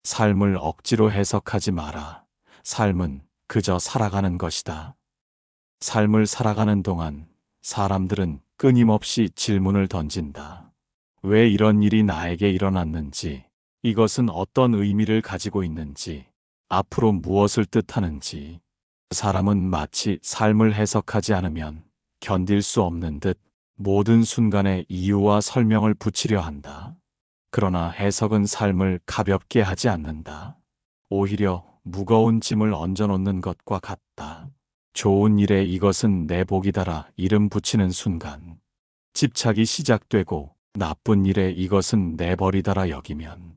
삶을 억지로 해석하지 마라. 삶은 그저 살아가는 것이다. 삶을 살아가는 동안 사람들은 끊임없이 질문을 던진다. 왜 이런 일이 나에게 일어났는지, 이것은 어떤 의미를 가지고 있는지, 앞으로 무엇을 뜻하는지. 사람은 마치 삶을 해석하지 않으면 견딜 수 없는 듯 모든 순간에 이유와 설명을 붙이려 한다. 그러나 해석은 삶을 가볍게 하지 않는다. 오히려 무거운 짐을 얹어놓는 것과 같다. 좋은 일에 이것은 내 복이다라 이름 붙이는 순간, 집착이 시작되고 나쁜 일에 이것은 내 벌이다라 여기면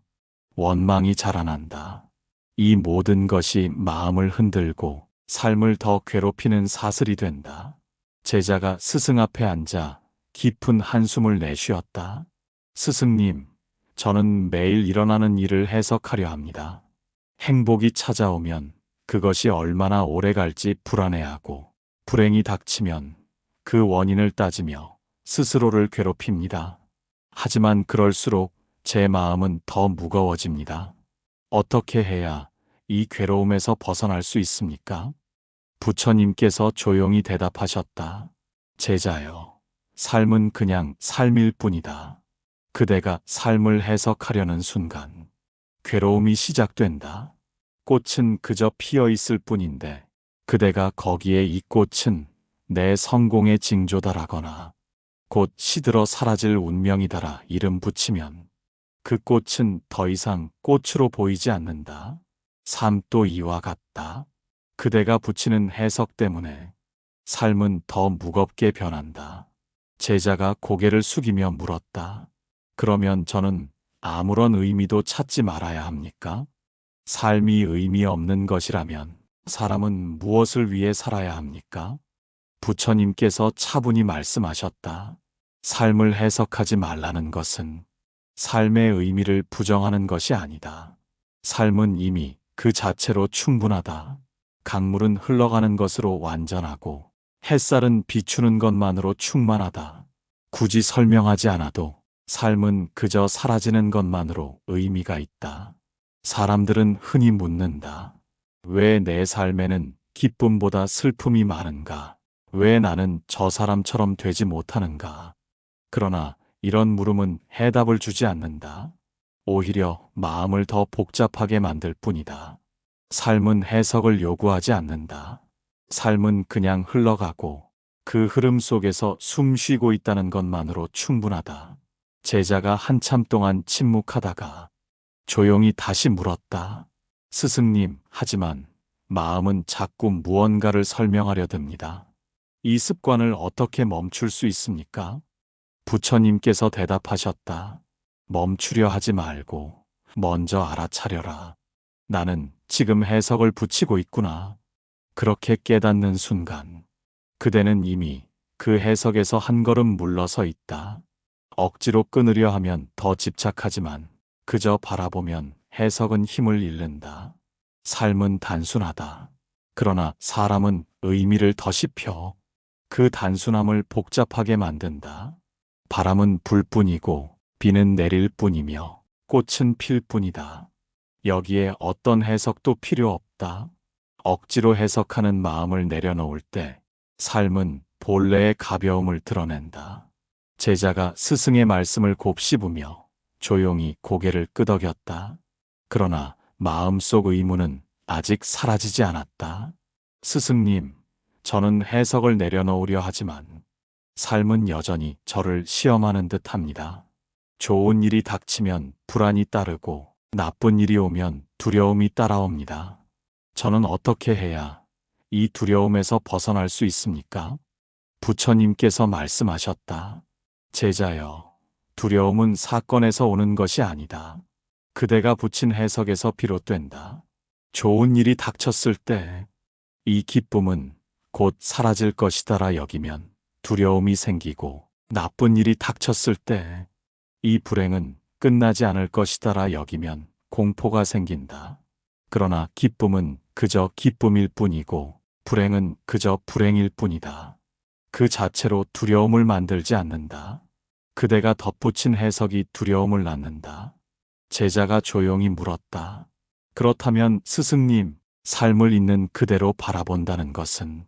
원망이 자라난다. 이 모든 것이 마음을 흔들고 삶을 더 괴롭히는 사슬이 된다. 제자가 스승 앞에 앉아 깊은 한숨을 내쉬었다. 스승님, 저는 매일 일어나는 일을 해석하려 합니다. 행복이 찾아오면 그것이 얼마나 오래 갈지 불안해하고, 불행이 닥치면 그 원인을 따지며 스스로를 괴롭힙니다. 하지만 그럴수록 제 마음은 더 무거워집니다. 어떻게 해야 이 괴로움에서 벗어날 수 있습니까? 부처님께서 조용히 대답하셨다. 제자여, 삶은 그냥 삶일 뿐이다. 그대가 삶을 해석하려는 순간 괴로움이 시작된다. 꽃은 그저 피어 있을 뿐인데 그대가 거기에 이 꽃은 내 성공의 징조다라거나 곧 시들어 사라질 운명이다라 이름 붙이면 그 꽃은 더 이상 꽃으로 보이지 않는다. 삶도 이와 같다. 그대가 붙이는 해석 때문에 삶은 더 무겁게 변한다. 제자가 고개를 숙이며 물었다. 그러면 저는 아무런 의미도 찾지 말아야 합니까? 삶이 의미 없는 것이라면 사람은 무엇을 위해 살아야 합니까? 부처님께서 차분히 말씀하셨다. 삶을 해석하지 말라는 것은 삶의 의미를 부정하는 것이 아니다. 삶은 이미 그 자체로 충분하다. 강물은 흘러가는 것으로 완전하고 햇살은 비추는 것만으로 충만하다. 굳이 설명하지 않아도 삶은 그저 사라지는 것만으로 의미가 있다. 사람들은 흔히 묻는다. 왜 내 삶에는 기쁨보다 슬픔이 많은가? 왜 나는 저 사람처럼 되지 못하는가? 그러나 이런 물음은 해답을 주지 않는다. 오히려 마음을 더 복잡하게 만들 뿐이다. 삶은 해석을 요구하지 않는다. 삶은 그냥 흘러가고 그 흐름 속에서 숨 쉬고 있다는 것만으로 충분하다. 제자가 한참 동안 침묵하다가 조용히 다시 물었다. 스승님, 하지만 마음은 자꾸 무언가를 설명하려 듭니다. 이 습관을 어떻게 멈출 수 있습니까? 부처님께서 대답하셨다. 멈추려 하지 말고 먼저 알아차려라. 나는 지금 해석을 붙이고 있구나. 그렇게 깨닫는 순간 그대는 이미 그 해석에서 한 걸음 물러서 있다. 억지로 끊으려 하면 더 집착하지만 그저 바라보면 해석은 힘을 잃는다. 삶은 단순하다. 그러나 사람은 의미를 더 씹혀 그 단순함을 복잡하게 만든다. 바람은 불뿐이고 비는 내릴 뿐이며 꽃은 필 뿐이다. 여기에 어떤 해석도 필요 없다. 억지로 해석하는 마음을 내려놓을 때 삶은 본래의 가벼움을 드러낸다. 제자가 스승의 말씀을 곱씹으며 조용히 고개를 끄덕였다. 그러나 마음속 의문은 아직 사라지지 않았다. 스승님, 저는 해석을 내려놓으려 하지만 삶은 여전히 저를 시험하는 듯 합니다. 좋은 일이 닥치면 불안이 따르고 나쁜 일이 오면 두려움이 따라옵니다. 저는 어떻게 해야 이 두려움에서 벗어날 수 있습니까? 부처님께서 말씀하셨다. 제자여, 두려움은 사건에서 오는 것이 아니다. 그대가 붙인 해석에서 비롯된다. 좋은 일이 닥쳤을 때 이 기쁨은 곧 사라질 것이다라 여기면 두려움이 생기고, 나쁜 일이 닥쳤을 때 이 불행은 끝나지 않을 것이다라 여기면 공포가 생긴다. 그러나 기쁨은 그저 기쁨일 뿐이고 불행은 그저 불행일 뿐이다. 그 자체로 두려움을 만들지 않는다. 그대가 덧붙인 해석이 두려움을 낳는다. 제자가 조용히 물었다. 그렇다면 스승님, 삶을 있는 그대로 바라본다는 것은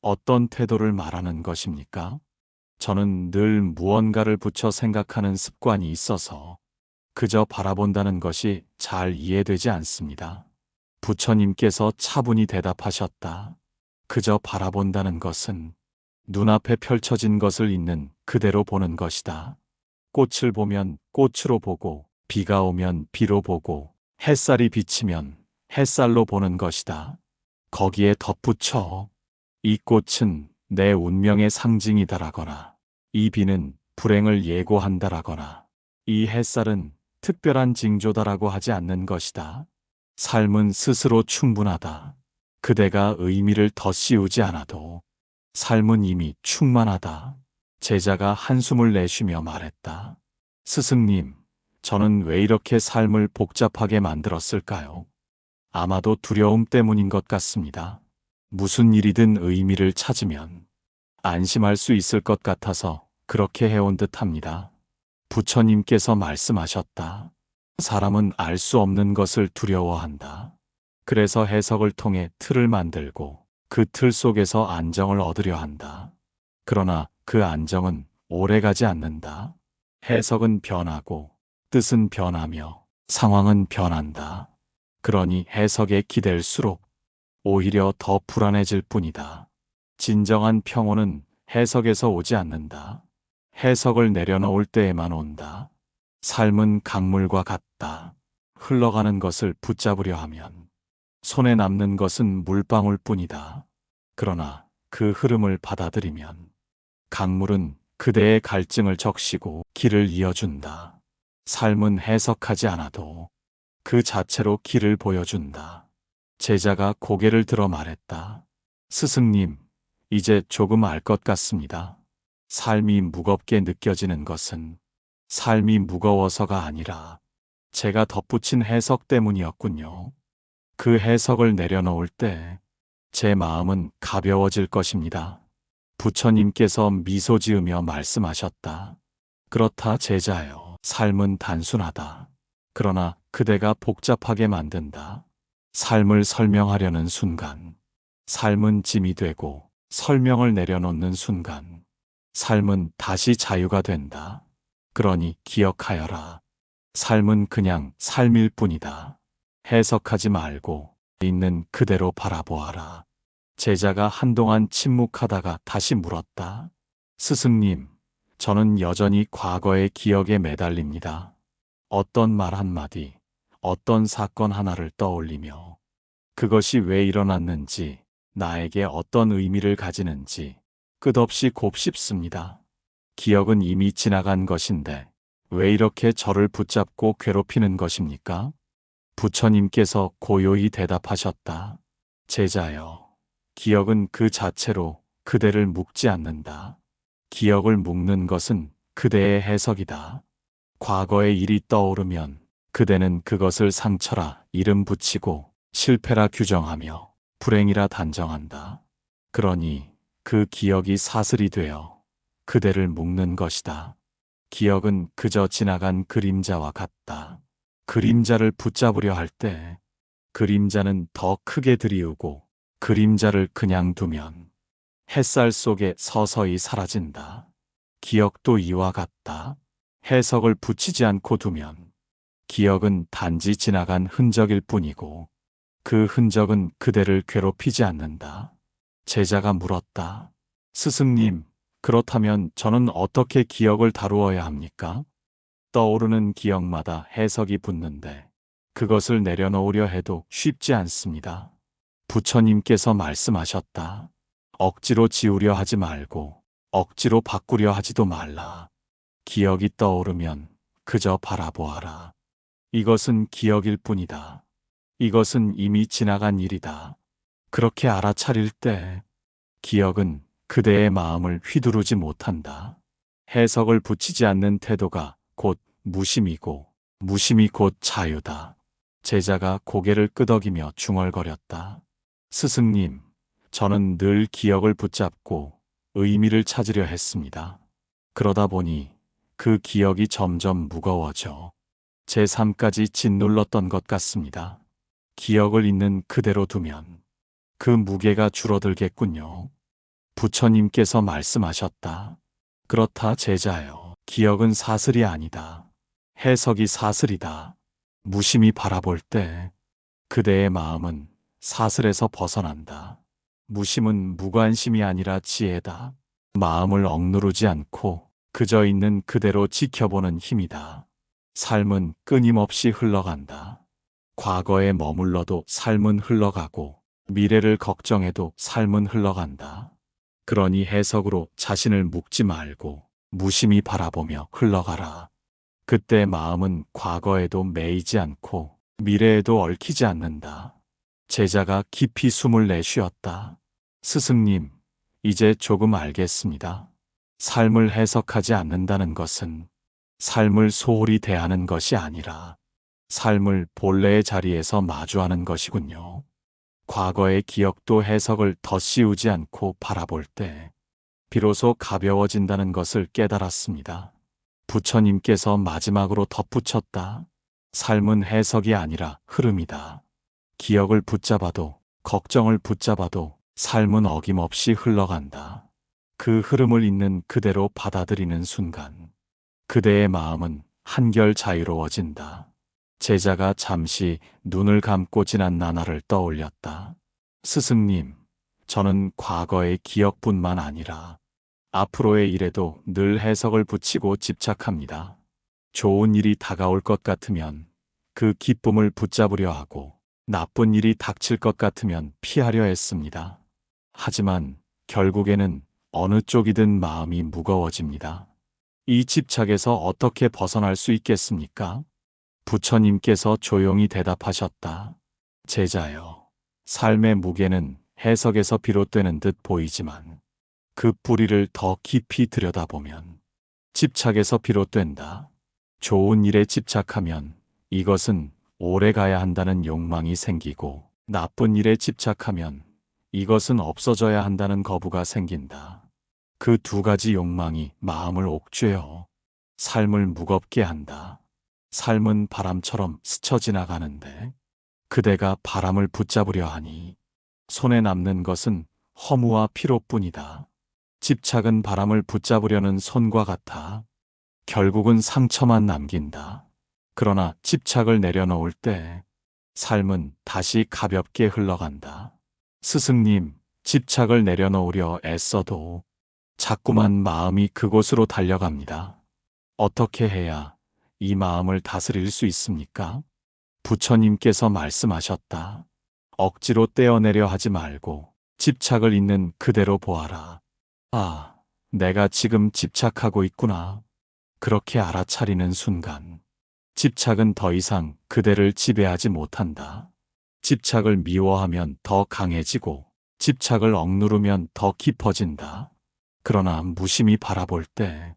어떤 태도를 말하는 것입니까? 저는 늘 무언가를 붙여 생각하는 습관이 있어서 그저 바라본다는 것이 잘 이해되지 않습니다. 부처님께서 차분히 대답하셨다. 그저 바라본다는 것은 눈앞에 펼쳐진 것을 있는 그대로 보는 것이다. 꽃을 보면 꽃으로 보고, 비가 오면 비로 보고, 햇살이 비치면 햇살로 보는 것이다. 거기에 덧붙여 이 꽃은 내 운명의 상징이다라거나, 이 비는 불행을 예고한다라거나, 이 햇살은 특별한 징조다라고 하지 않는 것이다. 삶은 스스로 충분하다. 그대가 의미를 더 씌우지 않아도 삶은 이미 충만하다. 제자가 한숨을 내쉬며 말했다. 스승님, 저는 왜 이렇게 삶을 복잡하게 만들었을까요? 아마도 두려움 때문인 것 같습니다. 무슨 일이든 의미를 찾으면 안심할 수 있을 것 같아서 그렇게 해온 듯합니다. 부처님께서 말씀하셨다. 사람은 알 수 없는 것을 두려워한다. 그래서 해석을 통해 틀을 만들고 그 틀 속에서 안정을 얻으려 한다. 그러나 그 안정은 오래가지 않는다. 해석은 변하고 뜻은 변하며 상황은 변한다. 그러니 해석에 기댈수록 오히려 더 불안해질 뿐이다. 진정한 평온은 해석에서 오지 않는다. 해석을 내려놓을 때에만 온다. 삶은 강물과 같다. 흘러가는 것을 붙잡으려 하면 손에 남는 것은 물방울 뿐이다. 그러나 그 흐름을 받아들이면 강물은 그대의 갈증을 적시고 길을 이어준다. 삶은 해석하지 않아도 그 자체로 길을 보여준다. 제자가 고개를 들어 말했다. 스승님, 이제 조금 알 것 같습니다. 삶이 무겁게 느껴지는 것은 삶이 무거워서가 아니라 제가 덧붙인 해석 때문이었군요. 그 해석을 내려놓을 때 제 마음은 가벼워질 것입니다. 부처님께서 미소 지으며 말씀하셨다. 그렇다 제자여, 삶은 단순하다. 그러나 그대가 복잡하게 만든다. 삶을 설명하려는 순간, 삶은 짐이 되고 설명을 내려놓는 순간, 삶은 다시 자유가 된다. 그러니 기억하여라. 삶은 그냥 삶일 뿐이다. 해석하지 말고 있는 그대로 바라보아라. 제자가 한동안 침묵하다가 다시 물었다. 스승님, 저는 여전히 과거의 기억에 매달립니다. 어떤 말 한마디, 어떤 사건 하나를 떠올리며 그것이 왜 일어났는지, 나에게 어떤 의미를 가지는지 끝없이 곱씹습니다. 기억은 이미 지나간 것인데 왜 이렇게 저를 붙잡고 괴롭히는 것입니까? 부처님께서 고요히 대답하셨다. 제자여, 기억은 그 자체로 그대를 묶지 않는다. 기억을 묶는 것은 그대의 해석이다. 과거의 일이 떠오르면 그대는 그것을 상처라 이름 붙이고 실패라 규정하며 불행이라 단정한다. 그러니 그 기억이 사슬이 되어 그대를 묶는 것이다. 기억은 그저 지나간 그림자와 같다. 그림자를 붙잡으려 할 때 그림자는 더 크게 들이우고 그림자를 그냥 두면 햇살 속에 서서히 사라진다. 기억도 이와 같다. 해석을 붙이지 않고 두면 기억은 단지 지나간 흔적일 뿐이고 그 흔적은 그대를 괴롭히지 않는다. 제자가 물었다. 스승님, 그렇다면 저는 어떻게 기억을 다루어야 합니까? 떠오르는 기억마다 해석이 붙는데 그것을 내려놓으려 해도 쉽지 않습니다. 부처님께서 말씀하셨다. 억지로 지우려 하지 말고 억지로 바꾸려 하지도 말라. 기억이 떠오르면 그저 바라보아라. 이것은 기억일 뿐이다. 이것은 이미 지나간 일이다. 그렇게 알아차릴 때 기억은 그대의 마음을 휘두르지 못한다. 해석을 붙이지 않는 태도가 곧 무심이고 무심이 곧 자유다. 제자가 고개를 끄덕이며 중얼거렸다. 스승님, 저는 늘 기억을 붙잡고 의미를 찾으려 했습니다. 그러다 보니 그 기억이 점점 무거워져 제 삶까지 짓눌렀던 것 같습니다. 기억을 있는 그대로 두면 그 무게가 줄어들겠군요. 부처님께서 말씀하셨다. 그렇다 제자여. 기억은 사슬이 아니다. 해석이 사슬이다. 무심히 바라볼 때 그대의 마음은 사슬에서 벗어난다. 무심은 무관심이 아니라 지혜다. 마음을 억누르지 않고 그저 있는 그대로 지켜보는 힘이다. 삶은 끊임없이 흘러간다. 과거에 머물러도 삶은 흘러가고 미래를 걱정해도 삶은 흘러간다. 그러니 해석으로 자신을 묶지 말고 무심히 바라보며 흘러가라. 그때 마음은 과거에도 매이지 않고 미래에도 얽히지 않는다. 제자가 깊이 숨을 내쉬었다. 스승님, 이제 조금 알겠습니다. 삶을 해석하지 않는다는 것은 삶을 소홀히 대하는 것이 아니라 삶을 본래의 자리에서 마주하는 것이군요. 과거의 기억도 해석을 덧씌우지 않고 바라볼 때 비로소 가벼워진다는 것을 깨달았습니다. 부처님께서 마지막으로 덧붙였다. 삶은 해석이 아니라 흐름이다. 기억을 붙잡아도 걱정을 붙잡아도 삶은 어김없이 흘러간다. 그 흐름을 있는 그대로 받아들이는 순간 그대의 마음은 한결 자유로워진다. 제자가 잠시 눈을 감고 지난 나날을 떠올렸다. 스승님, 저는 과거의 기억뿐만 아니라 앞으로의 일에도 늘 해석을 붙이고 집착합니다. 좋은 일이 다가올 것 같으면 그 기쁨을 붙잡으려 하고 나쁜 일이 닥칠 것 같으면 피하려 했습니다. 하지만 결국에는 어느 쪽이든 마음이 무거워집니다. 이 집착에서 어떻게 벗어날 수 있겠습니까? 부처님께서 조용히 대답하셨다. 제자여, 삶의 무게는 해석에서 비롯되는 듯 보이지만 그 뿌리를 더 깊이 들여다보면 집착에서 비롯된다. 좋은 일에 집착하면 이것은 오래 가야 한다는 욕망이 생기고 나쁜 일에 집착하면 이것은 없어져야 한다는 거부가 생긴다. 그 두 가지 욕망이 마음을 옥죄어 삶을 무겁게 한다. 삶은 바람처럼 스쳐 지나가는데 그대가 바람을 붙잡으려 하니 손에 남는 것은 허무와 피로뿐이다. 집착은 바람을 붙잡으려는 손과 같아 결국은 상처만 남긴다. 그러나 집착을 내려놓을 때 삶은 다시 가볍게 흘러간다. 스승님, 집착을 내려놓으려 애써도 자꾸만 마음이 그곳으로 달려갑니다. 어떻게 해야 이 마음을 다스릴 수 있습니까? 부처님께서 말씀하셨다. 억지로 떼어내려 하지 말고 집착을 있는 그대로 보아라. 아, 내가 지금 집착하고 있구나. 그렇게 알아차리는 순간 집착은 더 이상 그대를 지배하지 못한다. 집착을 미워하면 더 강해지고 집착을 억누르면 더 깊어진다. 그러나 무심히 바라볼 때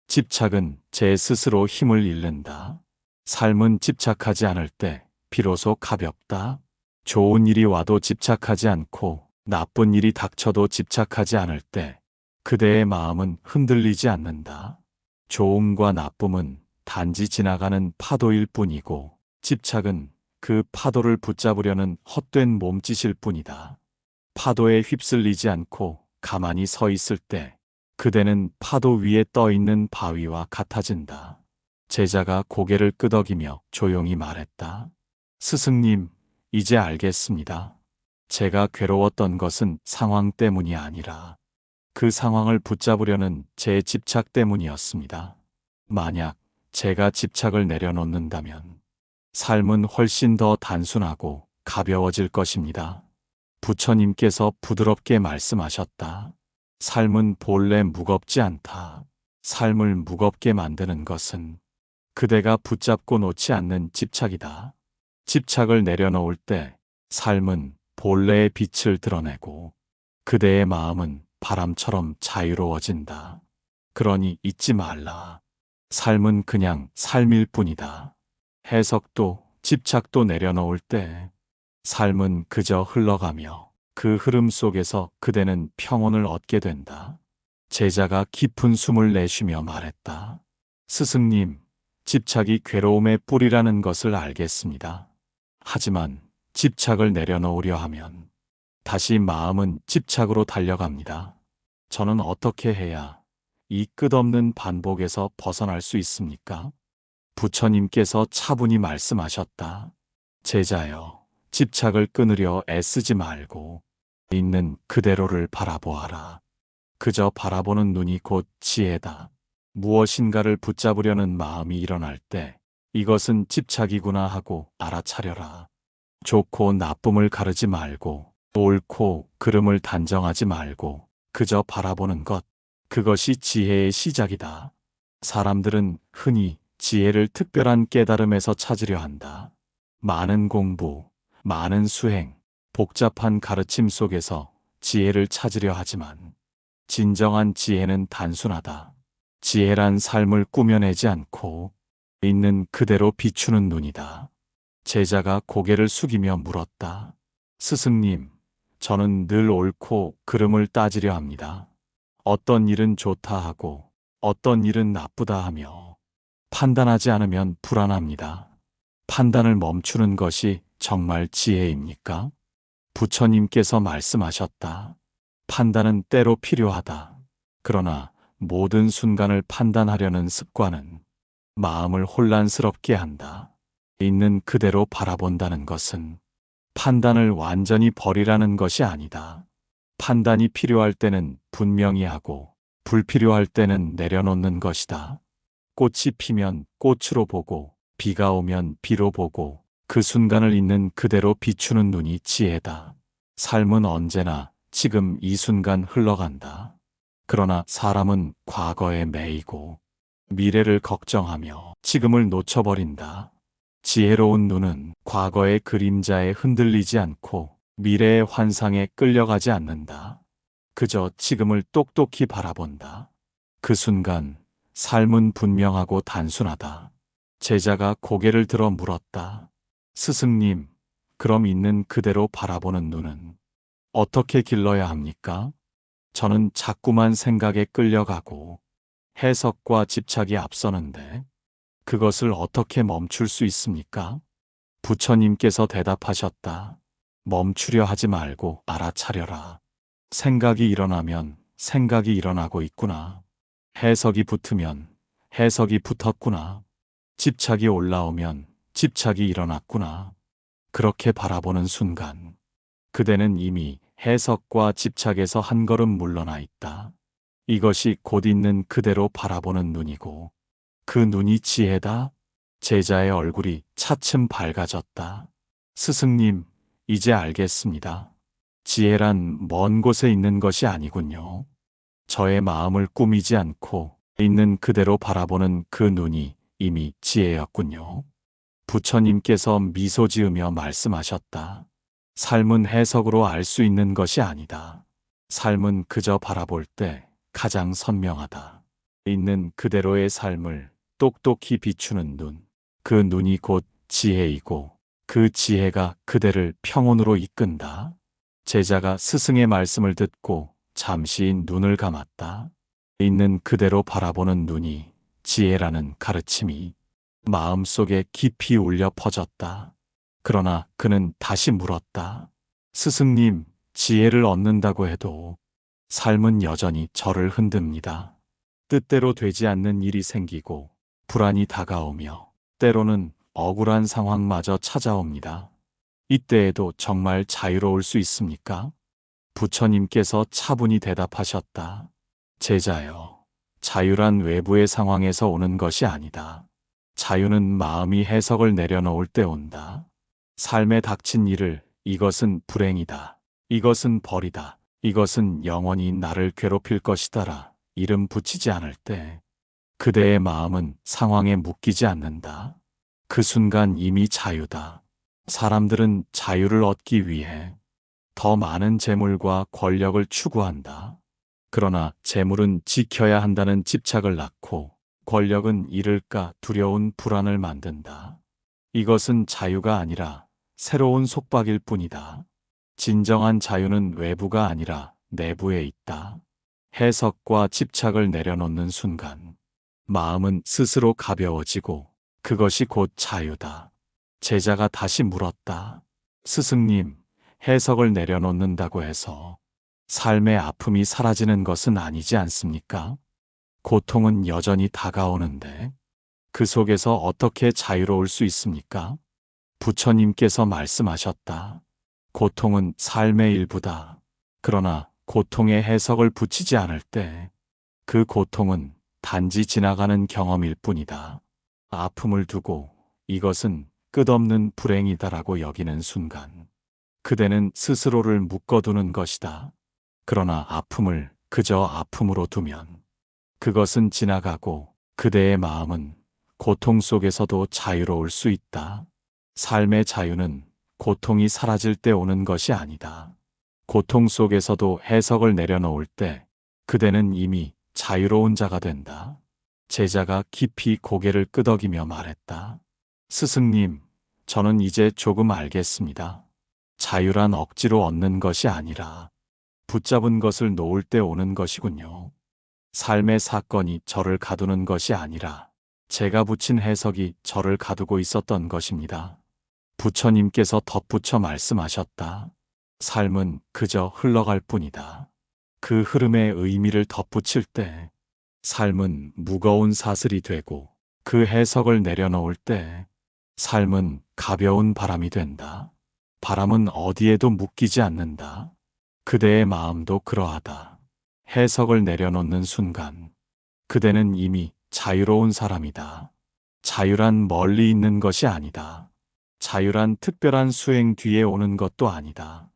집착은 제 스스로 힘을 잃는다. 삶은 집착하지 않을 때 비로소 가볍다. 좋은 일이 와도 집착하지 않고 나쁜 일이 닥쳐도 집착하지 않을 때 그대의 마음은 흔들리지 않는다. 좋음과 나쁨은 단지 지나가는 파도일 뿐이고 집착은 그 파도를 붙잡으려는 헛된 몸짓일 뿐이다. 파도에 휩쓸리지 않고 가만히 서 있을 때 그대는 파도 위에 떠 있는 바위와 같아진다. 제자가 고개를 끄덕이며 조용히 말했다. 스승님, 이제 알겠습니다. 제가 괴로웠던 것은 상황 때문이 아니라 그 상황을 붙잡으려는 제 집착 때문이었습니다. 만약 제가 집착을 내려놓는다면 삶은 훨씬 더 단순하고 가벼워질 것입니다. 부처님께서 부드럽게 말씀하셨다. 삶은 본래 무겁지 않다. 삶을 무겁게 만드는 것은 그대가 붙잡고 놓지 않는 집착이다. 집착을 내려놓을 때 삶은 본래의 빛을 드러내고 그대의 마음은 바람처럼 자유로워진다. 그러니 잊지 말라. 삶은 그냥 삶일 뿐이다. 해석도 집착도 내려놓을 때 삶은 그저 흘러가며 그 흐름 속에서 그대는 평온을 얻게 된다. 제자가 깊은 숨을 내쉬며 말했다. 스승님, 집착이 괴로움의 뿌리라는 것을 알겠습니다. 하지만 집착을 내려놓으려 하면 다시 마음은 집착으로 달려갑니다. 저는 어떻게 해야 이 끝없는 반복에서 벗어날 수 있습니까? 부처님께서 차분히 말씀하셨다. 제자여, 집착을 끊으려 애쓰지 말고 있는 그대로를 바라보아라. 그저 바라보는 눈이 곧 지혜다. 무엇인가를 붙잡으려는 마음이 일어날 때 이것은 집착이구나 하고 알아차려라. 좋고 나쁨을 가르지 말고 옳고 그름을 단정하지 말고 그저 바라보는 것, 그것이 지혜의 시작이다. 사람들은 흔히 지혜를 특별한 깨달음에서 찾으려 한다. 많은 공부, 많은 수행, 복잡한 가르침 속에서 지혜를 찾으려 하지만 진정한 지혜는 단순하다. 지혜란 삶을 꾸며내지 않고 있는 그대로 비추는 눈이다. 제자가 고개를 숙이며 물었다. 스승님, 저는 늘 옳고 그름을 따지려 합니다. 어떤 일은 좋다 하고 어떤 일은 나쁘다 하며 판단하지 않으면 불안합니다. 판단을 멈추는 것이 정말 지혜입니까? 부처님께서 말씀하셨다. 판단은 때로 필요하다. 그러나 모든 순간을 판단하려는 습관은 마음을 혼란스럽게 한다. 있는 그대로 바라본다는 것은 판단을 완전히 버리라는 것이 아니다. 판단이 필요할 때는 분명히 하고 불필요할 때는 내려놓는 것이다. 꽃이 피면 꽃으로 보고 비가 오면 비로 보고 그 순간을 있는 그대로 비추는 눈이 지혜다. 삶은 언제나 지금 이 순간 흘러간다. 그러나 사람은 과거에 매이고 미래를 걱정하며 지금을 놓쳐버린다. 지혜로운 눈은 과거의 그림자에 흔들리지 않고 미래의 환상에 끌려가지 않는다. 그저 지금을 똑똑히 바라본다. 그 순간 삶은 분명하고 단순하다. 제자가 고개를 들어 물었다. 스승님, 그럼 있는 그대로 바라보는 눈은 어떻게 길러야 합니까? 저는 자꾸만 생각에 끌려가고 해석과 집착이 앞서는데 그것을 어떻게 멈출 수 있습니까? 부처님께서 대답하셨다. 멈추려 하지 말고 알아차려라. 생각이 일어나면 생각이 일어나고 있구나. 해석이 붙으면 해석이 붙었구나. 집착이 올라오면 집착이 일어났구나. 그렇게 바라보는 순간 그대는 이미 해석과 집착에서 한 걸음 물러나 있다. 이것이 곧 있는 그대로 바라보는 눈이고 그 눈이 지혜다. 제자의 얼굴이 차츰 밝아졌다. 스승님, 이제 알겠습니다. 지혜란 먼 곳에 있는 것이 아니군요. 저의 마음을 꾸미지 않고 있는 그대로 바라보는 그 눈이 이미 지혜였군요. 부처님께서 미소 지으며 말씀하셨다. 삶은 해석으로 알 수 있는 것이 아니다. 삶은 그저 바라볼 때 가장 선명하다. 있는 그대로의 삶을 똑똑히 비추는 눈. 그 눈이 곧 지혜이고 그 지혜가 그대를 평온으로 이끈다. 제자가 스승의 말씀을 듣고 잠시 눈을 감았다. 있는 그대로 바라보는 눈이 지혜라는 가르침이 마음속에 깊이 울려 퍼졌다. 그러나 그는 다시 물었다. 스승님, 지혜를 얻는다고 해도 삶은 여전히 저를 흔듭니다. 뜻대로 되지 않는 일이 생기고 불안이 다가오며 때로는 억울한 상황마저 찾아옵니다. 이때에도 정말 자유로울 수 있습니까? 부처님께서 차분히 대답하셨다. 제자여, 자유란 외부의 상황에서 오는 것이 아니다. 자유는 마음이 해석을 내려놓을 때 온다. 삶에 닥친 일을 이것은 불행이다. 이것은 벌이다. 이것은 영원히 나를 괴롭힐 것이다라 이름 붙이지 않을 때 그대의 마음은 상황에 묶이지 않는다. 그 순간 이미 자유다. 사람들은 자유를 얻기 위해 더 많은 재물과 권력을 추구한다. 그러나 재물은 지켜야 한다는 집착을 낳고 권력은 잃을까 두려운 불안을 만든다. 이것은 자유가 아니라 새로운 속박일 뿐이다. 진정한 자유는 외부가 아니라 내부에 있다. 해석과 집착을 내려놓는 순간 마음은 스스로 가벼워지고 그것이 곧 자유다. 제자가 다시 물었다. 스승님, 해석을 내려놓는다고 해서 삶의 아픔이 사라지는 것은 아니지 않습니까? 고통은 여전히 다가오는데 그 속에서 어떻게 자유로울 수 있습니까? 부처님께서 말씀하셨다. 고통은 삶의 일부다. 그러나 고통에 해석을 붙이지 않을 때 그 고통은 단지 지나가는 경험일 뿐이다. 아픔을 두고 이것은 끝없는 불행이다라고 여기는 순간 그대는 스스로를 묶어두는 것이다. 그러나 아픔을 그저 아픔으로 두면 그것은 지나가고 그대의 마음은 고통 속에서도 자유로울 수 있다. 삶의 자유는 고통이 사라질 때 오는 것이 아니다. 고통 속에서도 해석을 내려놓을 때 그대는 이미 자유로운 자가 된다. 제자가 깊이 고개를 끄덕이며 말했다. 스승님, 저는 이제 조금 알겠습니다. 자유란 억지로 얻는 것이 아니라 붙잡은 것을 놓을 때 오는 것이군요. 삶의 사건이 저를 가두는 것이 아니라 제가 붙인 해석이 저를 가두고 있었던 것입니다. 부처님께서 덧붙여 말씀하셨다. 삶은 그저 흘러갈 뿐이다. 그 흐름의 의미를 덧붙일 때 삶은 무거운 사슬이 되고 그 해석을 내려놓을 때 삶은 가벼운 바람이 된다. 바람은 어디에도 묶이지 않는다. 그대의 마음도 그러하다. 해석을 내려놓는 순간 그대는 이미 자유로운 사람이다. 자유란 멀리 있는 것이 아니다. 자유란 특별한 수행 뒤에 오는 것도 아니다.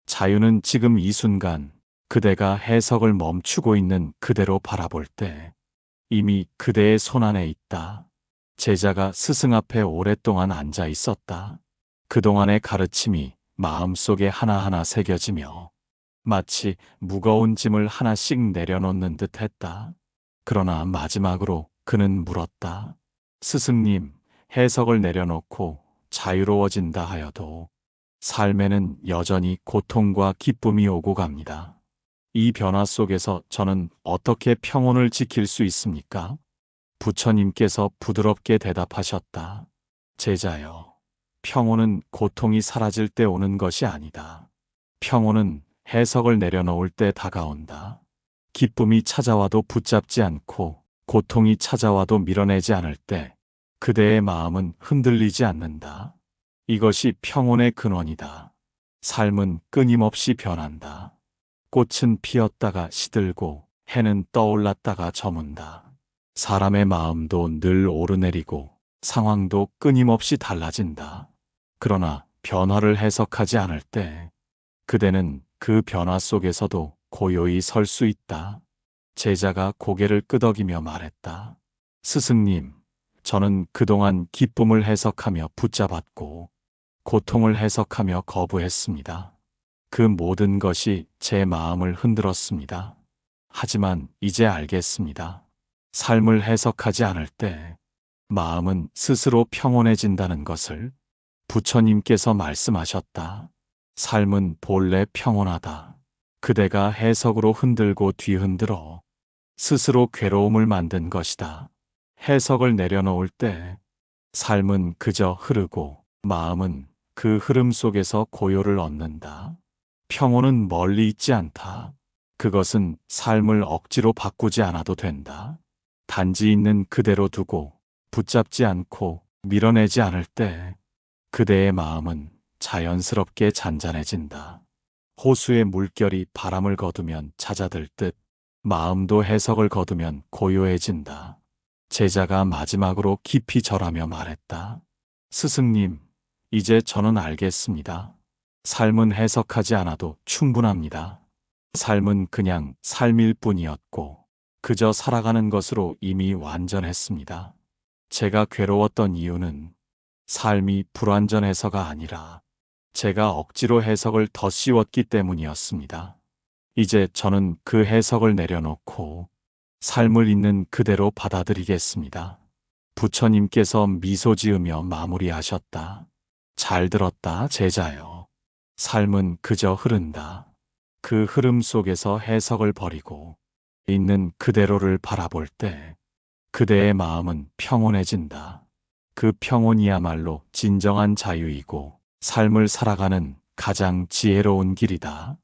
자유는 지금 이 순간 그대가 해석을 멈추고 있는 그대로 바라볼 때 이미 그대의 손안에 있다. 제자가 스승 앞에 오랫동안 앉아 있었다. 그동안의 가르침이 마음속에 하나하나 새겨지며 마치 무거운 짐을 하나씩 내려놓는 듯 했다. 그러나 마지막으로 그는 물었다. 스승님, 해석을 내려놓고 자유로워진다 하여도 삶에는 여전히 고통과 기쁨이 오고 갑니다. 이 변화 속에서 저는 어떻게 평온을 지킬 수 있습니까? 부처님께서 부드럽게 대답하셨다. 제자여, 평온은 고통이 사라질 때 오는 것이 아니다. 평온은 해석을 내려놓을 때 다가온다. 기쁨이 찾아와도 붙잡지 않고 고통이 찾아와도 밀어내지 않을 때 그대의 마음은 흔들리지 않는다. 이것이 평온의 근원이다. 삶은 끊임없이 변한다. 꽃은 피었다가 시들고 해는 떠올랐다가 저문다. 사람의 마음도 늘 오르내리고 상황도 끊임없이 달라진다. 그러나 변화를 해석하지 않을 때 그대는 그 변화 속에서도 고요히 설 수 있다. 제자가 고개를 끄덕이며 말했다. 스승님, 저는 그동안 기쁨을 해석하며 붙잡았고 고통을 해석하며 거부했습니다. 그 모든 것이 제 마음을 흔들었습니다. 하지만 이제 알겠습니다. 삶을 해석하지 않을 때 마음은 스스로 평온해진다는 것을. 부처님께서 말씀하셨다. 삶은 본래 평온하다. 그대가 해석으로 흔들고 뒤흔들어 스스로 괴로움을 만든 것이다. 해석을 내려놓을 때 삶은 그저 흐르고 마음은 그 흐름 속에서 고요를 얻는다. 평온은 멀리 있지 않다. 그것은 삶을 억지로 바꾸지 않아도 된다. 단지 있는 그대로 두고 붙잡지 않고 밀어내지 않을 때 그대의 마음은 자연스럽게 잔잔해진다. 호수의 물결이 바람을 거두면 잦아들 듯 마음도 해석을 거두면 고요해진다. 제자가 마지막으로 깊이 절하며 말했다. 스승님, 이제 저는 알겠습니다. 삶은 해석하지 않아도 충분합니다. 삶은 그냥 삶일 뿐이었고 그저 살아가는 것으로 이미 완전했습니다. 제가 괴로웠던 이유는 삶이 불완전해서가 아니라 제가 억지로 해석을 더 씌웠기 때문이었습니다. 이제 저는 그 해석을 내려놓고 삶을 있는 그대로 받아들이겠습니다. 부처님께서 미소 지으며 마무리하셨다. 잘 들었다, 제자여. 삶은 그저 흐른다. 그 흐름 속에서 해석을 버리고 있는 그대로를 바라볼 때 그대의 마음은 평온해진다. 그 평온이야말로 진정한 자유이고 삶을 살아가는 가장 지혜로운 길이다.